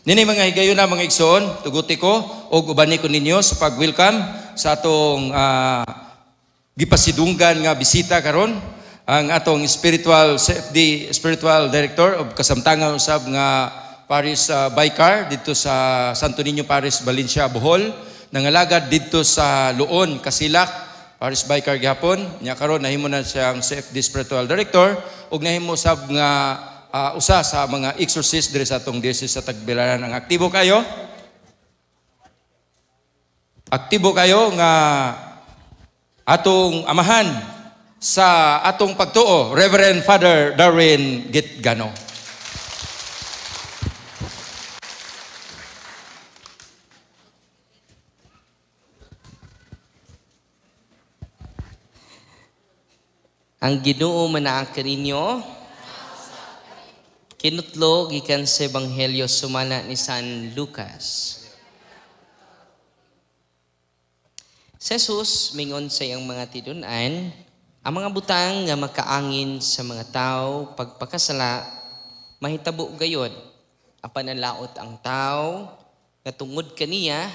Nini mga higayon na mga igsoon, tuguti ko o ubani ko ninyo sa pag-welcome sa atong gipasidunggan nga bisita karon ang atong spiritual CFD spiritual director of kasamtangan usab nga Paris Baykar dito sa Santo Niño Paris Valencia Bohol, nangalagad dito sa Luon Kasilak Paris Baykar gihapon. Nya karon nahimo na siyang CFD spiritual director ug nahimo sab nga usa sa mga exorcist diri sa atong diocese sa Tagbilaran. Ang aktibo kayo nga atong amahan sa atong pagtuo, Reverend Father Darwin Gitgano. Ang Ginoo manaang kaninyo, kinutlo gikan sa Ebanghelyo sumala ni San Lucas. Si Jesus mingon sa iyang mga tinunan, ang mga butang nga makaangin sa mga tao pagpakasala, mahitabo gayon. Apan nalaot ang tao, nga tungod kaniya,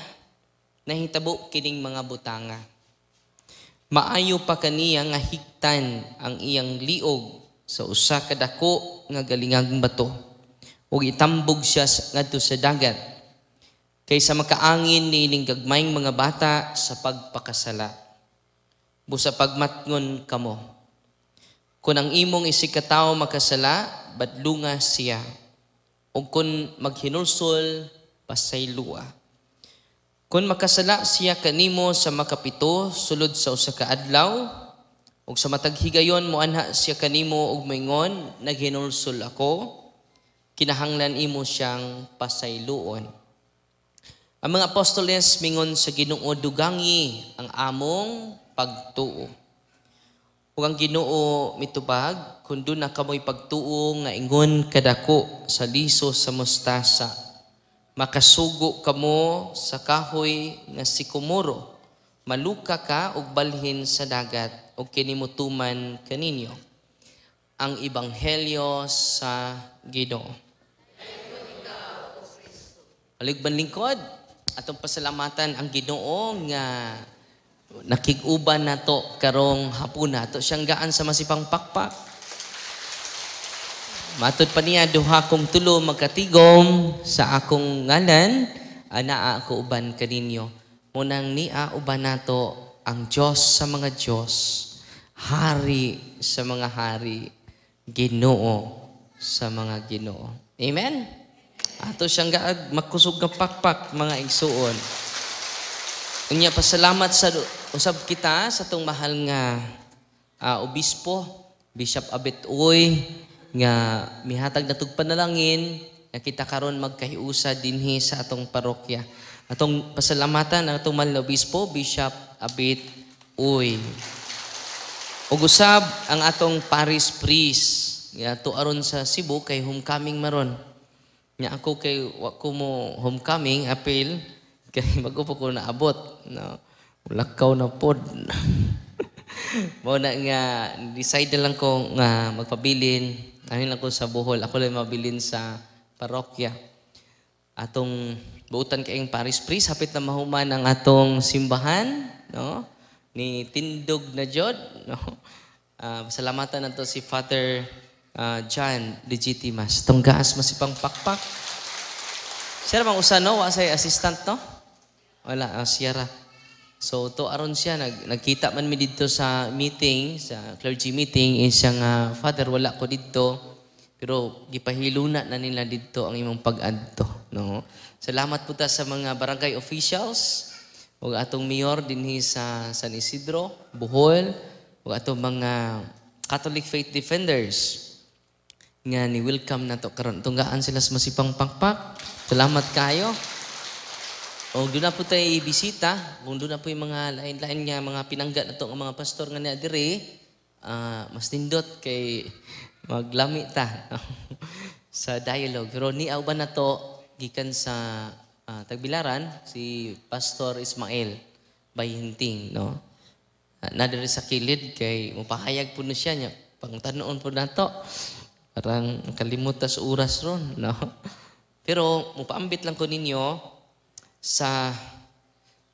nahitabo kining mga butanga. Maayo pa kaniya nga higtan ang iyang liog sa usa ka dako nga galingang bato ug itambog siya ngadto sa dagat kaysa makaangin niining gagmayng mga bata sa pagpakasala. Busa pagmatngon kamo, kung ang imong isikataw makasala, badlunga siya, ug kung maghinulsol, pasaylua. Kung makasala siya kanimo sa makapito sulod sa usa ka adlaw, ug sa matag higayon mo anha siya kanimo ug moingon, naghinulsol ako, kinahanglan imo siyang pasayloon. Ang mga apostoles mingon sa Ginoo, dugangi ang among pagtuo. Ug ang Ginoo mitubag, kun duna kamoy pagtuo nga ingon kadako sa liso sa mostasa, makasugo kamo sa kahoy nga sikomoro, maluka ka ug balhin sa dagat ug kinimutuman kaninyo. Ang Ebanghelyo sa Ginoo. Aligban lingkod, atong pasalamatan ang Ginoo nga nakig-uban nato karong hapon nato siyang gaan sa masipang pakpak. Matod pa niya, duha kong tulo magkatigom sa akong ngalan, anaa ako uban kaninyo. Munang niya uban nato ang Diyos sa mga Diyos, Hari sa mga hari, Ginoo sa mga Ginoo. Amen? Ato siyang gaag makusog ng pakpak mga igsuon. Unya pasalamat sa usab kita sa tong mahal nga obispo, Bishop Abet Uy, nga mihatag natug panalangin nga kita karon magkahiusa dinhi sa atong parokya. Atong pasalamatan ang atong mahal na obispo, Bishop Abet Uy. Ug usab ang atong parish priest nga tuaron sa Cebu kay homecoming maron. Nya ako kay wa ko mo homecoming apil kay magupo ko naabot no. Lakaw na pod. Mao na nga decide lang ko nga magpabilin. Ano lang ko sa Bohol, ako lang mabilin sa parokya. Atong buutan kayong parish priest, hapit na mahuman ang atong simbahan, no? Ni Tindog na Jod, no? Salamatan na to si Father John Legitimas. Itong gaas masipang pakpak. Siya ramang usano, wasay assistant, no? Wala, siya ra. So, to aron siya, nagkita man mi dito sa meeting, sa clergy meeting, siyang Father, wala ko dito. Pero gipahiluna na nila dito ang imong pag-adto. No? Salamat po ta sa mga barangay officials, o atong mayor dinhi sa San Isidro, Bohol, o atong mga Catholic Faith Defenders nga ni-welcome na to karon. Tunggaan sila sa masipang pakpak. Salamat kayo. O doon na po tayo bisita, kung doon na po yung mga lain-lain nga, mga pinangga na itong mga pastor nga na-adire, mas nindot kay maglami ta sa dialogue. Pero niaw ba na to, gikan sa Tagbilaran, si Pastor Ismael Bayhinting, no? Nadiri sa kilid, kay mapahayag po na siya niya, pangtanoon po na to. Parang kalimutas oras ron, no? Pero mupaambit lang ko ninyo sa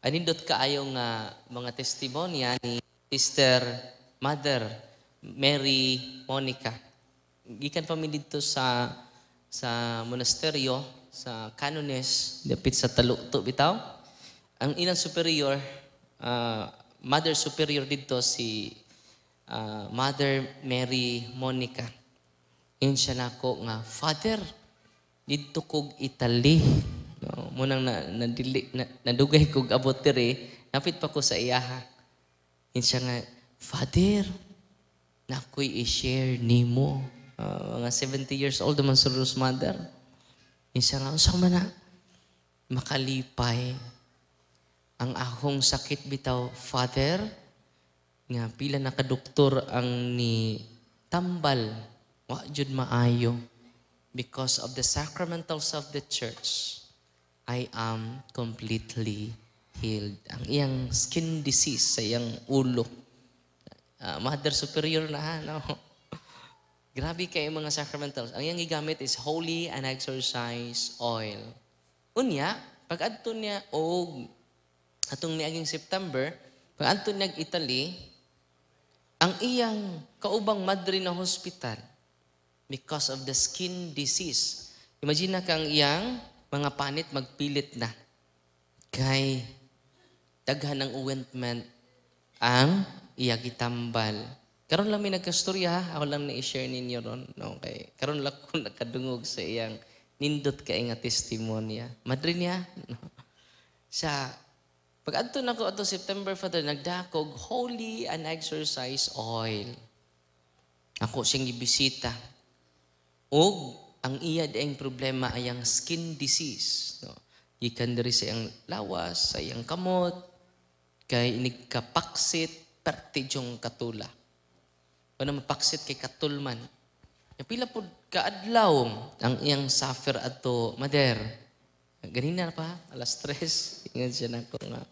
anindot kaayo nga mga testimonya ni Sister Mother Mary Monica. Gikan pa mi dito sa monasteryo sa Canones dapit sa Talukto bitaw. Ang ilang superior Mother Superior dito si Mother Mary Monica. Yun siya nako nga, Father, dito kog Italy. No, munang nadugay kog abot diri, napit pa ko sa iyaha. Yun siya nga, Father, nakoy i-share nimo. Mga 70 years old naman sa Rose Mother. Yun siya nga, usang man na, makalipay ang akong sakit bitaw, Father, nga pila na kadoktor ang ni tambal, wa jud maayo. Because of the sacramentals of the church, I am completely healed. Ang iyang skin disease sa iyang ulo. Mother Superior na, no? Grabe kayo mga sacramentals. Ang iyang gigamit is holy and exorcise oil. Unya, pag adto niya atong niaging September, pag adto niya Italy, ang iyang kaubang madre na hospital because of the skin disease. Imagine na kang iyang mga panit magpilit na. Kay daghan ng ointment ang iya gitambal. Karon lang may nagkastorya, ako lang na-share ninyo ron. No? Kay karon lang ko nakadungog sa iyang nindot kay nga testimonya. Madre niya, no? Sa pag adto nako ato September, Father, nagdakog holy and exorcise oil. Ako siyang gibisita. Og ang iya daing problema ay ang skin disease. No? Gikan diri sa iyang lawas, sa iyang kamot, kay inigkapaksit, pertidyong katula. O na mapaksit kay katulman. Pila po kaadlaw ang iyang suffer ato, Mother. Ganina pa, alas 3. Ingat siya na ko nga.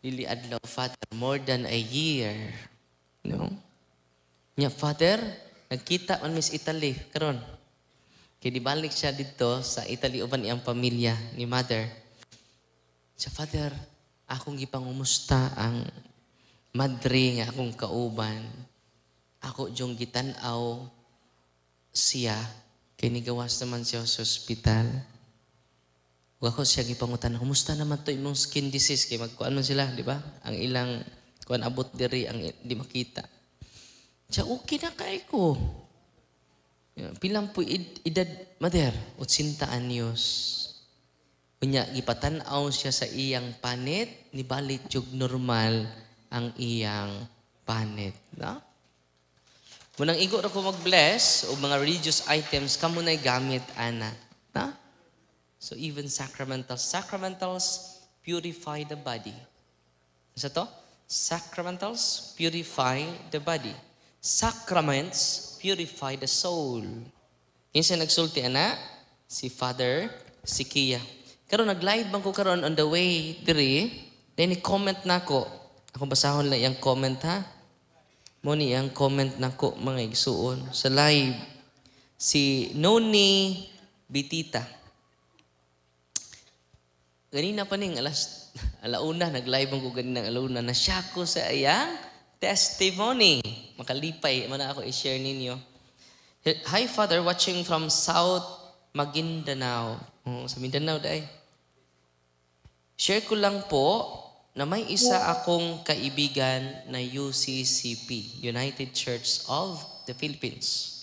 Dili adlaw, Father, more than a year. No? Nya, Father, nagkita man Miss Italy. Karon. Kaya dibalik siya dito sa Italy uban iyang pamilya ni Mother. Siya, Father, akong gipangumusta ang madre nga akong kauban. Ako diyong gitanaw siya. Kaya nigawas naman siya sa ospital. Ako siya gipangutan, kumusta naman to imong skin disease? Kaya magkuhan man sila, di ba? Ang ilang kuan abot diri ang di makita. Siya, okay na kay ko. Pilang po edad, Mother, 80 anyos. Unya, gipatanaw siya sa iyang panit, ni balit yung normal ang iyang panit. No? Munang igo na ko mag-bless o mga religious items, kamo na'y gamit, ana. No? So even sacramentals. Sacramentals purify the body. Isa to? Sacramentals purify the body. Sacraments purify the soul. Yung siya nagsulti, ana, si Father, si Kia. Karon nag-live bang ko karon on the way diri, then i-comment na ko. Ako basahon lang yung comment, ha? Muni yung comment na ko, mga igsuon. Sa live, si Noni Bitita. Ganina pa ning alauna, nag-live ko ganina alauna, nasya ko sa iyang testimony. Makalipay, mana ako i-share ninyo. Hi, Father, watching from South Maguindanao. Sa Mindanao, dahi. Share ko lang po na may isa akong kaibigan na UCCP, United Church of the Philippines.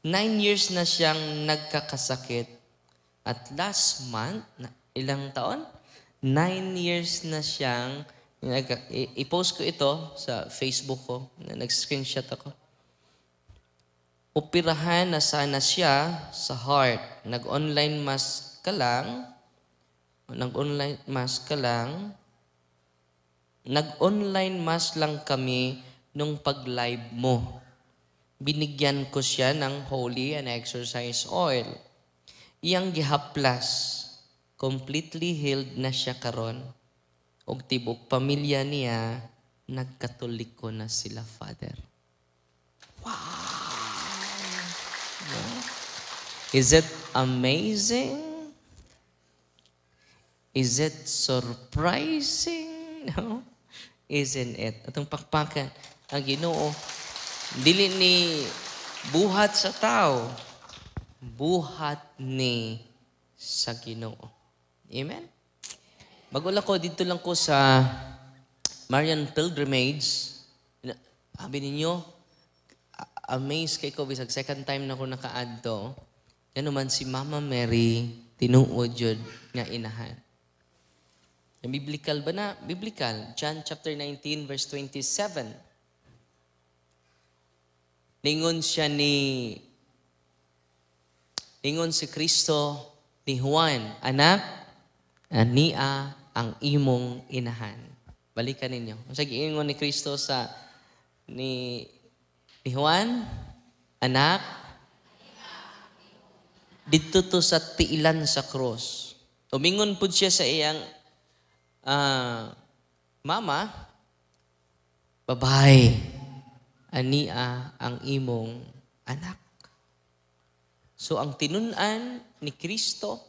9 years na siyang nagkakasakit. At last month, ilang taon? 9 years na siyang, i-post ko ito sa Facebook ko, nag-screenshot ako. Operahan na sana siya sa heart. Nag-online mass ka lang, nag-online mass lang kami nung pag-live mo. Binigyan ko siya ng holy and exorcise oil. Iyang gihaplas. Completely healed na siya karon. Og tibok pamilya niya, nagkatoliko na sila, Father. Wow! Is it amazing? Is it surprising? No? Isn't it? Atong pakpakan, ang Ginoo, dili ni buhat sa tao, buhat ni sa Ginoo. Amen? Magula ko, dito lang ko sa Marian Pilgrimage. Sabi ninyo, amazed kay ko, bisag second time na ko nakaadto. Yan naman si Mama Mary, tinuod yun nga inahan. Biblical ba na? Biblical. John chapter 19, verse 27. Ningon si Kristo ni Juan, anak, ania ang imong inahan. Balikan ninyo. Sa giingon ni Kristo sa ni Juan, anak, dito to sa tiilan sa cross. Umingon po siya sa iyang mama, babae, ania ang imong anak. So ang tinunan ni Kristo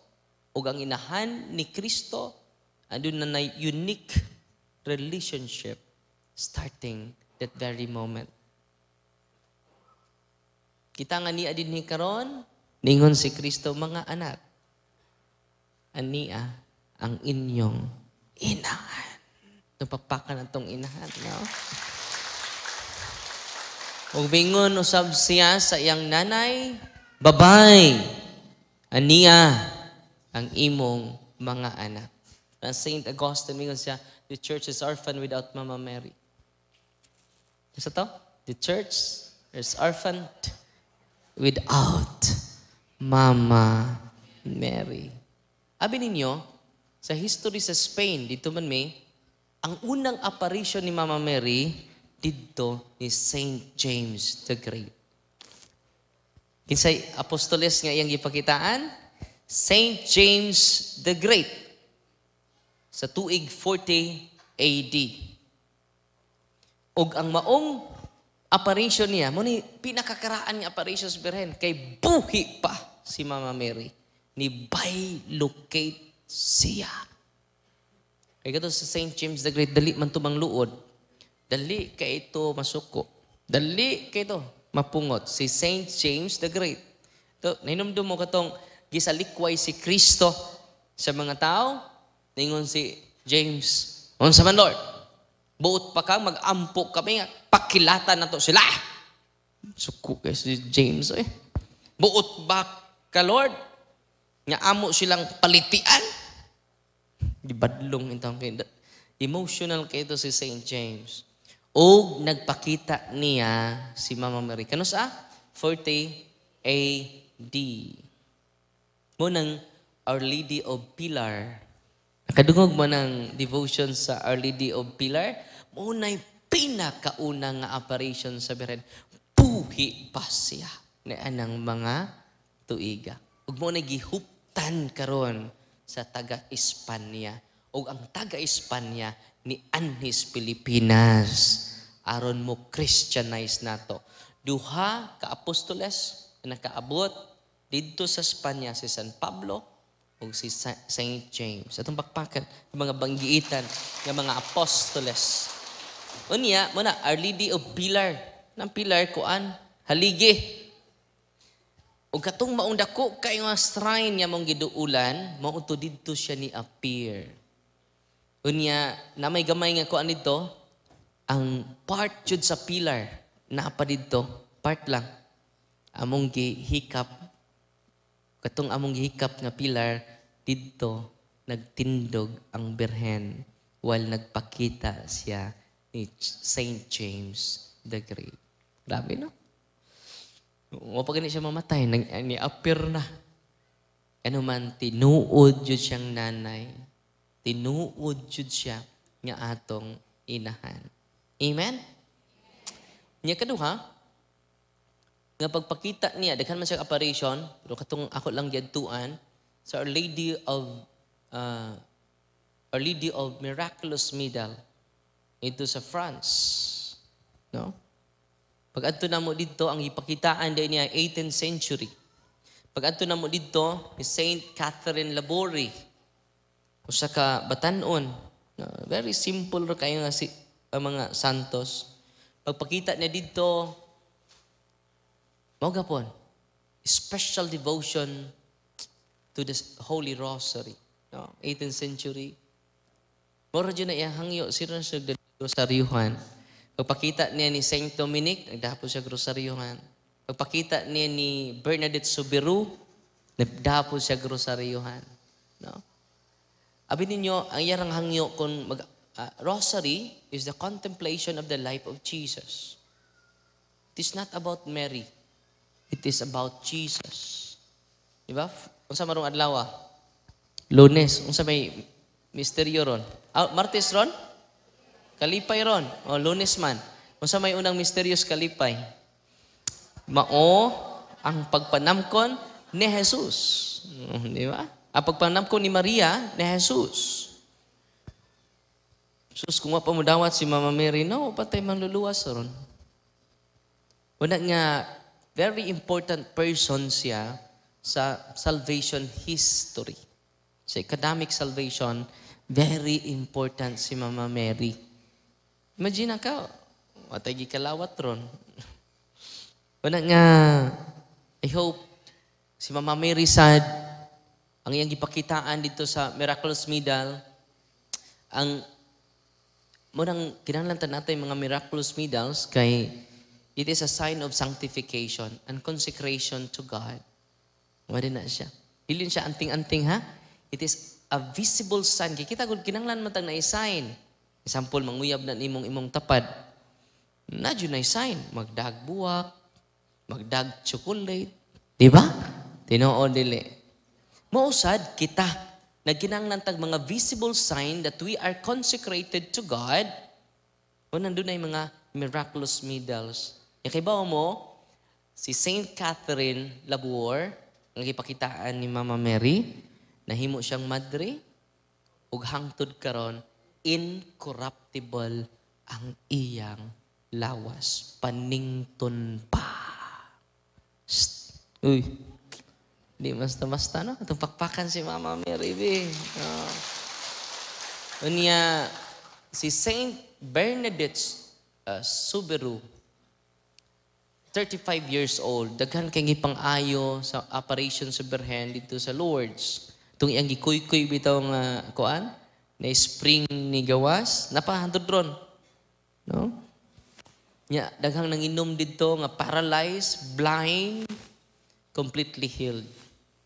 o ang inahan ni Kristo, andun na unique relationship starting that very moment. Kita nga niya din ni karon, ningon si Kristo, mga anak, ania ang inyong inahan. Napagpakan na itong inahan. No? Umingon usab siya sa iyang nanay, babay, ania ang imong mga anak. Saint Augustine, mingon siya, the church is orphan without Mama Mary. Isa to? The church is orphan without Mama Mary. Abi ninyo, sa history sa Spain, dito man ang unang apparition ni Mama Mary, dito ni Saint James the Great. Kinsay apostoles nga iyang gipakitaan? Saint James the Great. Sa tuig 40 AD. Og ang maong apparition niya, muna pinakakaraan niya apparition sa Birhen, kay buhi pa si Mama Mary. Ni bilocate siya. Kaya ito sa St. James the Great, dali man tumang luod. Dali kay ito masuko. Dali kay ito mapungot. Si St. James the Great. Ito, nainumdum mo katong gisalikway si Kristo sa mga tao. Ningon si James, unsa man Lord? Buot pa kang mag-ampo kami nga pakilatan na to sila. Suko kay si James Buot ba ka Lord? Nga amo silang palitian. Di badlong intang kay emotional kay ito si St. James. O nagpakita niya si Mama Mary. Kano sa 40 AD. Munang Our Lady of Pilar. Nakadungog mo ng devotion sa Our Lady of Pilar. Muna'y pinakaunang nga apparition sa Birhen. Puhi pa siya na anang mga tuiga. Ug mo na gihuptan karon sa taga-Espanya. O ang taga-Espanya ni Anhis Pilipinas. Aron mo Christianize nato. Duha ka apostoles na nakaabot dito sa Espanya si San Pablo o si Saint James. Atong bakpakan ng mga banggiitan ng mga apostoles. Unya, muna, Our Lady of Pilar. Nang Pilar, kuan, haligi. O katong maong dako kay nga shrine niya mong giduulan, mauto dito siya ni appear. Unya, na may gamay nga kuan dito, ang part jud sa pilar, na pa dito, part lang. Among gihikap, katong among gihikap nga pilar, dito, nagtindog ang Birhen while nagpakita siya ni Saint James the Great. Grabe, no? Wapag siya mamatay, ni-appear na. Ano man, tinuod yun siyang nanay. Tinuod yun siya nga atong inahan. Amen? Niya kaduha, nga pagpakita niya, daghan man siya apparition, pero katong ako lang yadtuan, sa Our Lady of Miraculous Medal, ito sa France. No? Pag adto na mo dito, ang ipakitaan din niya 18th century. Pag adto na mo dito, ni Saint Catherine Laborie. Usa ka batanon. No, very simple ra kayo nga ang mga santos. Pagpakita niya dito, mao gapon, special devotion to the Holy Rosary. No, 18th century. Moro dyan na hangyo, sino siya grosaryuhan. Pagpakita niya ni Saint Dominic, nagdapo siya grosaryuhan. Pagpakita niya ni Bernadette Soubirous, nagdapo siya grosaryuhan. No? Abi ninyo, ang yarang hangyo kung rosary is the contemplation of the life of Jesus. It is not about Mary. It is about Jesus. Diba? Unsa marong adlaw? Lunes. Unsa may misteryo ron? Martes ron? Kalipay ron. O Lunes man. Unsa may unang misteryos kalipay? Mao ang pagpanamkon ni Jesus. Di ba? Ang pagpanamkon ni Maria ni Jesus. Sus, kung mapamudawat si Mama Mary, no, patay manluluwas ron. Una nga, very important person siya sa salvation history. Sa academic salvation, very important si Mama Mary. Imagine ka, matay gikalawat ron. Una nga, I hope si Mama Mary sad, ang iyang gipakitaan dito sa Miraculous Medal, ang munang kinahanglan natin mga miraculous medals kay it is a sign of sanctification and consecration to God. Wala na siya. Hilin siya anting-anting ha. It is a visible sign. Kikita kung kinahanglan matang na i-sign. Example, manguyab na imong tapad. Nadyo na i-sign. Magdag buwak, magdag chocolate. Di ba? Tinoo dili. Mausad kita na kinahanglan tag mga visible sign that we are consecrated to God. O nandun na yung mga miraculous medals. Kay ba mo, si Saint Catherine Labour, ang ipakitaan ni Mama Mary, nahimo siyang madre, ug hangtod karon incorruptible ang iyang lawas. Panington pa. Uy. Di basta-basta, no? Itong pakpakan si Mama Mary, be. Unya, si Saint Bernadette Soubirous, 35 years old, daghan kay gipang-ayo sa apparition sa Berhen dito sa Lourdes. Itong iyang gikuy-kuy bitaw nga kuan, na spring ni gawas, napahantod ron. No? Nya, daghang nanginom dito nga paralyzed, blind, completely healed.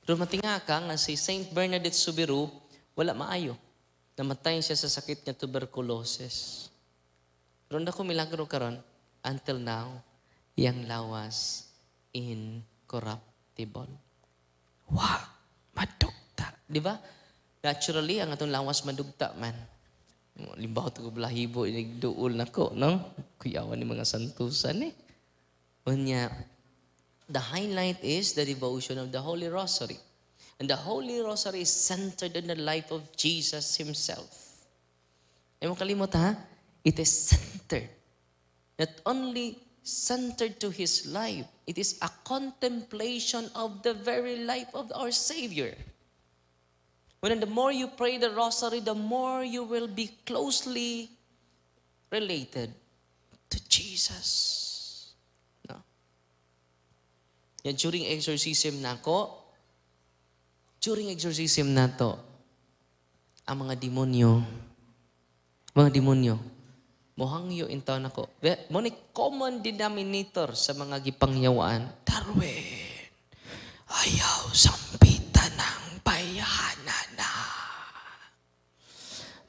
Pero matinga ka nga si Saint Bernadette Soubirous, wala maayo. Namatay siya sa sakit niya tuberculosis. Pero ko milagro karon until now, yang lawas incorruptible. Wow, madugta. Di ba? Naturally, ang atong lawas madugta man. Limbaw ito ko balahibo, inigduol na ko, no? Kuyawan ni mga santusan eh. Unya, the highlight is the devotion of the Holy Rosary. And the Holy Rosary is centered in the life of Jesus Himself. Ay mo kalimot ha? It is centered. Not only centered to His life, it is a contemplation of the very life of our Savior. When the more you pray the Rosary, the more you will be closely related to Jesus. Yan, during exorcism nako, ang mga demonyo, mohangyo intaw nako. Mo ni common denominator sa mga gipangyawaan. Darwin, ayaw sampitan ng bayanan na.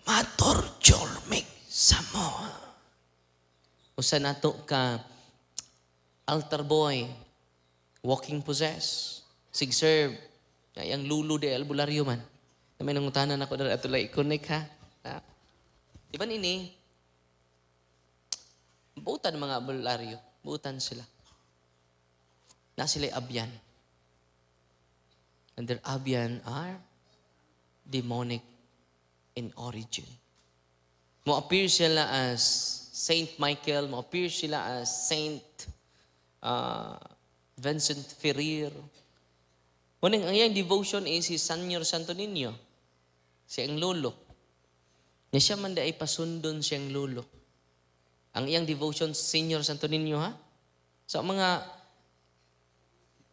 Matorjolmik sa mo. Usa nato ka altar boy, walking possess, sig-serve, yang lulu de albularyo man. May nangutanan ako dala ato lay connect ha. Di ba nini? Buutan mga albularyo, buutan sila. Na sila abyan. And their abyan are demonic in origin. Mo-appear sila as Saint Michael, mo-appear sila as Saint Vincent Ferrer. Ang iyang devotion is si Senyor Santo Niño. siyang lolo. Niya siya man ay pasundon siyang lolo. Ang iyang devotion, Senior Santo Niño, ha? So, ang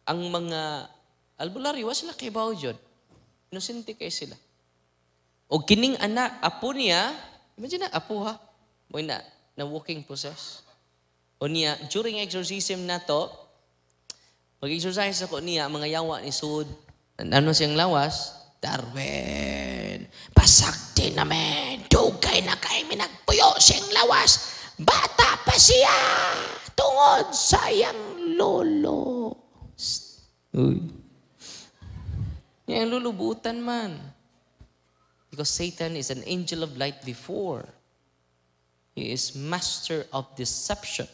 mga albularyo, sila kay Baudyon. Inosente kay sila. O kining anak, apo niya, imagine na, apo ha? Mo na walking process. O niya, during exorcism na to, mag-exercise ako niya, mga yawa ni Sud, ano siyang lawas? Darwin, pasakti namin, dugay na kayo minagpuyo siyang lawas, bata pa siya, tungod sa iyang lolo. Uy. Yang lulubutan man. Because Satan is an angel of light before. He is master of deception.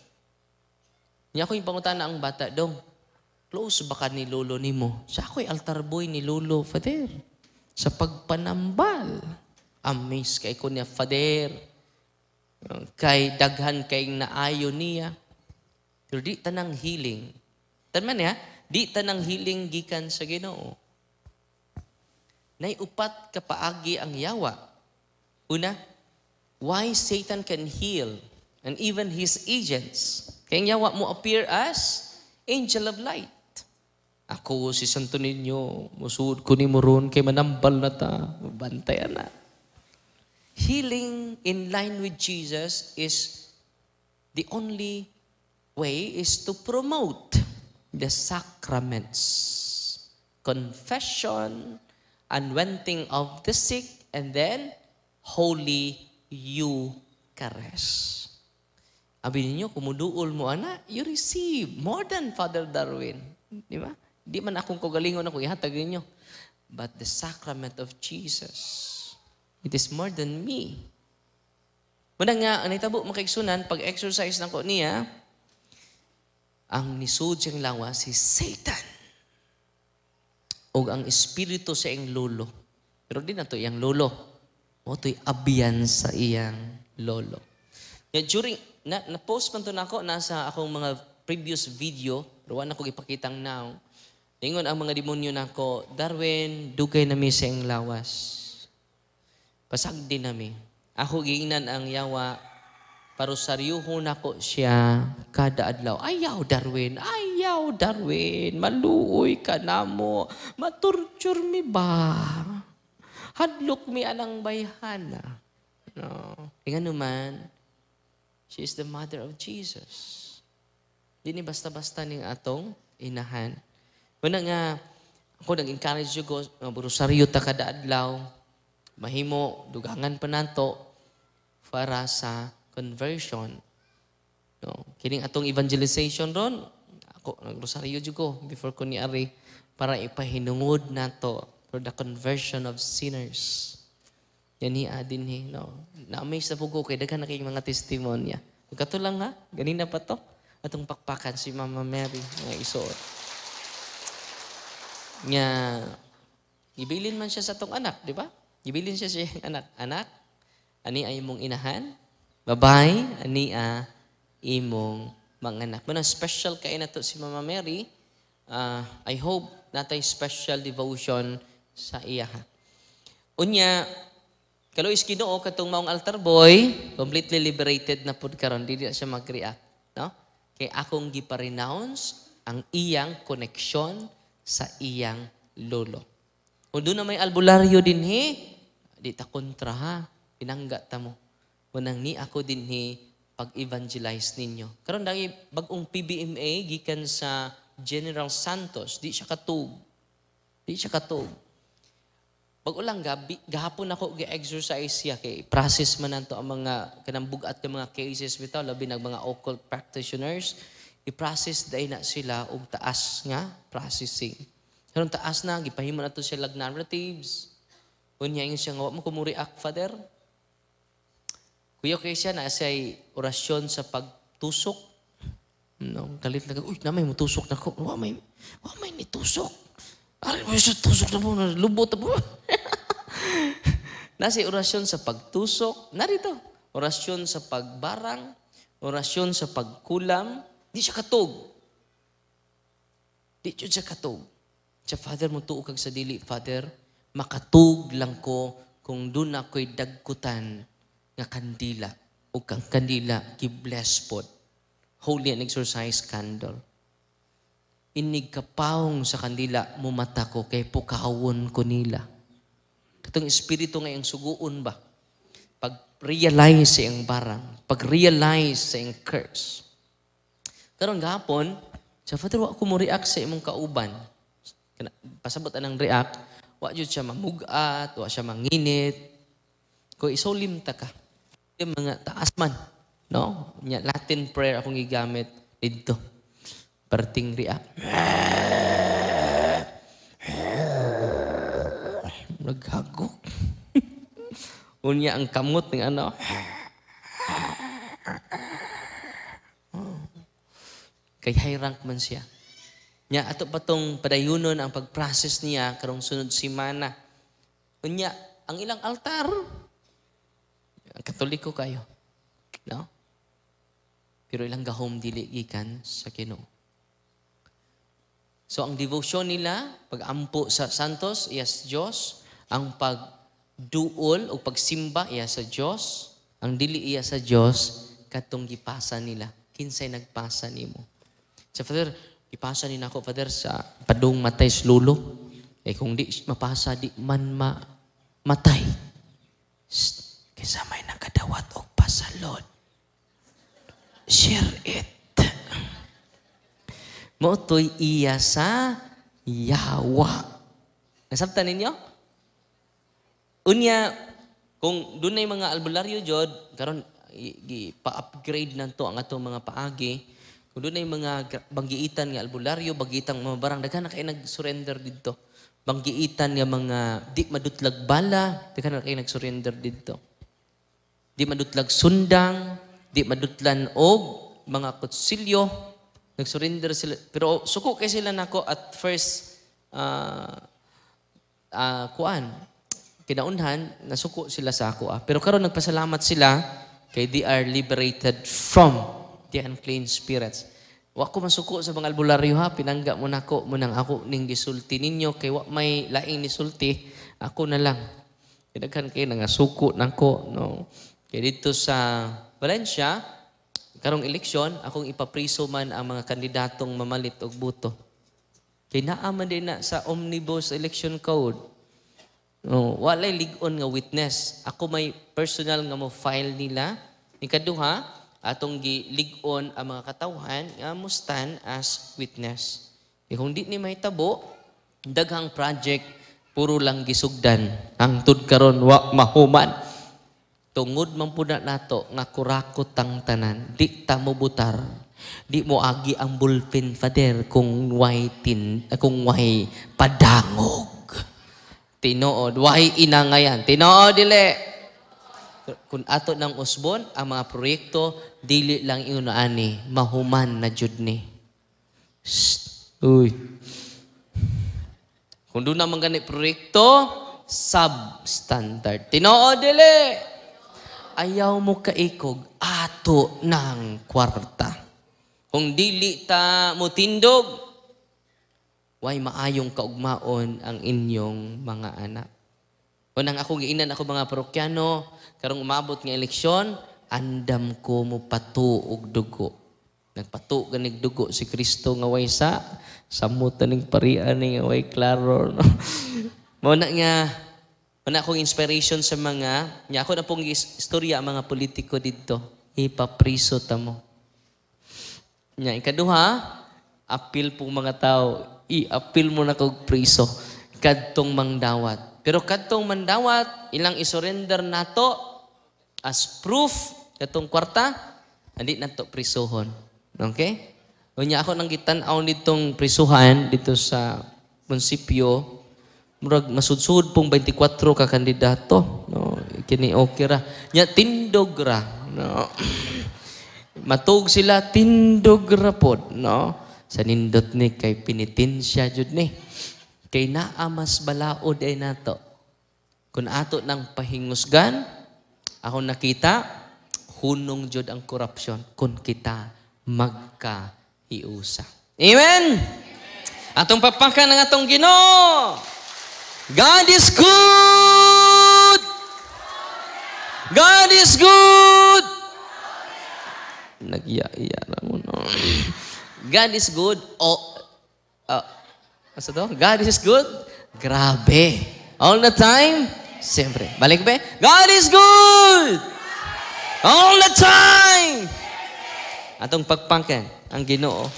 Niya ko yung pangutana ang bata, dong, close ba ka ni lolo ni mo? Siya ako'y altar boy ni lolo, Father. Sa pagpanambal. Amaze kay ko niya, Father. Kay daghan kay naayo niya. Pero di tanang healing. Tanman niya, di tanang healing gikan sa Ginoo. Naiupat kapaagi ang yawa. Una, why Satan can heal and even his agents. Kaya yawa mo appear as angel of light. Ako si Santo Niño, musuod ko ni Moron kay manambal na ta, bantayan na. Healing in line with Jesus is the only way is to promote the sacraments. Confession, anointing of the sick, and then Holy Eucharist. Abi ninyo, kumuduol mo, ana, you receive more than Father Darwin. Di ba? Di man akong kagalingon ako ihatag ninyo. But the sacrament of Jesus, it is more than me. Muna nga, ang itabo makaigsunan, pag-exercise na ko niya, ang nisud siyang lawas si Satan. O ang espiritu sa iyang lolo. Pero di na to iyang lolo. O to'y abiyan sa iyang lolo. Yeah, during, na-post man to na ako, nasa akong mga previous video, pero wala ko ipakitang now. Ingon ang mga demonyo na ko, Darwin, dugay nami sa iyang lawas. Pasagdi nami. Ako giingnan ang yawa, parusaryuhon ako siya kada adlaw. Ayaw, Darwin. Maluoy ka na mo. Matorture mi ba? Hadlok mi anang bayhana. No. Tingnan naman, she is the mother of Jesus. Di ni basta-basta ning atong inahan. Una nga, ako nag-encourage ko, burusaryo ta kada adlaw, mahimo, dugangan pa nato para sa conversion. No. Kining atong evangelization ron, ako nagrosaryo jud ko before ko ni Ari para ipahinungod nato for the conversion of sinners. Yan niya din no. Na-amaze na po ko kay daghan na kay mga testimonya. Kato lang ha, ganina pa to. Atong pakpakan si Mama Mary nga isuot. Nga ibilin man siya sa tong anak, di ba? Ibilin siya anak. Anak, ani ay imong inahan. Babay, ani imong mga anak. Muna special kay na to si Mama Mary. I hope natay special devotion sa iya. Unya, kalois Ginoo katong maong altar boy, completely liberated na pud karon, dili na siya mag-react, no? Kay akong gipa-renounce ang iyang koneksyon sa iyang lolo. Kung doon na may albularyo dinhi, di ta kontra ha, pinangga ta mo. Munang ni ako dinhi pag-evangelize ninyo. Karon dagi bag-ong PBMA gikan sa General Santos, di siya katug. Pag ulang gabi, gahapon ako gi-exercise siya kay process man nanto ang mga kanang bugat ng mga cases bitaw labi nag mga occult practitioners, i-process day na sila og taas nga processing. Karon taas na gipahimo na to sila narratives. Unya ingon siya nga wa mo kumuriak, Father. Kuya kay siya na say orasyon sa pagtusok. No, kalit lang, uy, namay mo tusok na ko. Wa may ni tusok. Ari mo siya tusok na mo, lubot na mo. Nasi orasyon sa pagtusok. Narito, orasyon sa pagbarang, orasyon sa pagkulam. Di siya katog. Sa Father mo tuog kag sa dili, Father, makatug lang ko kung doon ako'y dagkutan nga kandila o kang kandila gi-bless pod. Holy and exercise candle. Inig kapawong sa kandila mo mata ko kay pukawon ko nila. Katong espiritu nga yung suguon ba? Pag-realize sa iyang barang, pag-realize sa iyang curse. Karon gahapon, sa Father, wa ko mo react sa imong kauban. Pasabot anang react, wa jud siya mamugat, wa siya manginit. Kung isolim ta ka, yung mga taas man, no? Latin prayer akong gigamit dito. Parting react. Naghagok. Unya ang kamot ng ano. Kay high rank man siya. Nya ato pa tong padayunon ang pag-process niya karong sunod semana. Unya ang ilang altar. Katoliko kayo. No? Pero ilang gahom dili gikan sa Ginoo. So ang devotion nila, pag-ampo sa santos, iya sa Diyos. Ang pagduol o pagsimba, iya sa Diyos. Ang dili iya sa Diyos, katong gipasa nila. Kinsay nagpasa nimo. Sa Father, ipasa nila ako, Father, sa padung matay sa lulo. Eh kung di mapasa, di man matay. Kaysa may nakadawat o pasalod. Share it. Motoy iya sa yawa. Nasabtan ninyo? Unya, kung doon na yung mga albularyo, Jod, karon pa-upgrade na to ang atong mga paagi. Kung doon na yung mga banggiitan nga albularyo, banggiitang mga barang, daghan na kayo nag-surrender dito. Banggiitan nga mga di madutlag bala, daghan na kayo nag-surrender dito. Di madutlag sundang, di madutlan og mga kutsilyo, nag-surrender sila. Pero suko kay sila nako at first kinaunhan, nasuko sila sa ako. Pero karon nagpasalamat sila kay they are liberated from the unclean spirits. Wa ko masuko sa mga albularyo ha, pinangga mo nako munang ako ning gisulti ninyo kay wa may laing ni sulti, ako na lang. Daghan kay nangasuko nako, no. Kay dito sa Valencia, karong eleksyon, akong ipapriso man ang mga kandidatong mamalit og boto. Kay naa man din na sa Omnibus Election Code. No, walay lig-on nga witness. Ako may personal nga mo file nila. Ikaduha, atong gilig-on ang mga katawhan nga mo stand as witness. E kung di ni mahitabo, daghang project puro lang gisugdan. Ang tud karon wa mahuman. Tungod man pud nato nga kurakot ang tanan, di ta mo butar. Di mo agi ang bulpin, Father, kung way padangog. Tinood, way inangayan. Tinood, dili. Kung ato ng usbon, ang mga proyekto, dili lang iunaani, mahuman na jud ni. Uy. Kung doon naman ganit proyekto, substandard. Tinood, dili. Ayaw mo kaikog, ato ng kwarta. Kung dili ta mo tindog, way maayong kaugmaon ang inyong mga anak. Unang akong giinan ako mga parokyano, karong umabot ng eleksyon, andam ko mo patuog dugo. Nagpatu ganig dugo si Kristo nga way sa samutan ning parian nga way klaro. No? Muna akong inspiration sa mga, niya ako na pong istorya ang mga politiko dito. Ipapriso ta mo. Nya ikaduha, appeal pong mga tao, i-appeal mo na kog priso kadtong mangdawat. Pero kadtong mandawat, ilang isurrender nato as proof kadtong kwarta, andi nato prisohon. Okay? Unya ako nang gitan-aw nitong prisuhan dito sa munisipyo, murag masudsud pong 24 ka kandidato, no? Kini okay ra. Nya tindog ra, no? Matug sila tindog ra pod, no? Sa nindot ni kay pinitensya jud ni. Kay naa mas balaod ay nato. Kung ato nang pahingusgan, ako nakita, hunong jud ang korupsyon kung kita magkahiusa. Amen? Atong papakan ng atong Ginoo. God is good! is good! Nag-iya-iya na mo, no? God is good. Asa to? God is good? Grabe. All the time? Siyempre. Balik ba? God is good! All the time! Atong pagpangkan ang Ginoo.